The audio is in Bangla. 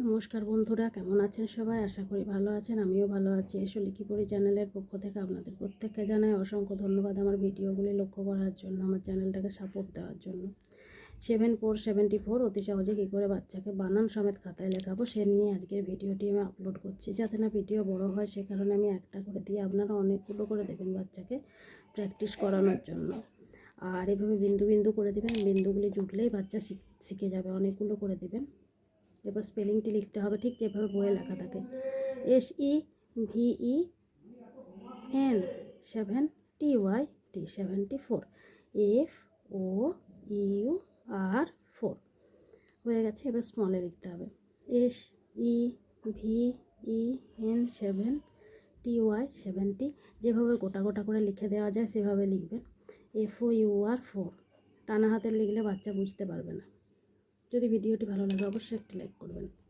নমস্কার বন্ধুরা, কেমন আছেন সবাই? আশা করি ভালো আছেন। আমিও ভালো আছি। এসো লিখি পড়ি চ্যানেলের পক্ষ থেকে আপনাদের প্রত্যেককে জানাই অসংখ্য ধন্যবাদ আমার ভিডিওগুলি লক্ষ্য করার জন্য, আমার চ্যানেলটাকে সাপোর্ট দেওয়ার জন্য। 7474 অতি সহজে কী করে বাচ্চাকে বানান সমেত খাতায় লেখাবো সে নিয়ে আজকের ভিডিওটি আমি আপলোড করছি। যাতে না ভিডিও বড় হয় সে কারণে আমি একটা করে দিয়ে আপনারা অনেকগুলো করে দেবেন বাচ্চাকে প্র্যাকটিস করানোর জন্য। আর এভাবে বিন্দু বিন্দু করে দেবেন, বিন্দুগুলি জুটলেই বাচ্চা শিখে যাবে। অনেকগুলো করে দেবেন। এবার স্পেলিংটি লিখতে হবে ঠিক যেভাবে বইয়ে লেখা থাকে। SEVEN 74 74 FOUR 4 হয়ে গেছে। এবার স্মলে লিখতে হবে SEVEN 70 যেভাবে গোটা গোটা করে লিখে দেওয়া যায় সেভাবে লিখবেন। FOUR 4 টানা হাতে লিখলে বাচ্চা বুঝতে পারবে না। যদি ভিডিওটি ভালো লাগে অবশ্যই একটি লাইক করবেন।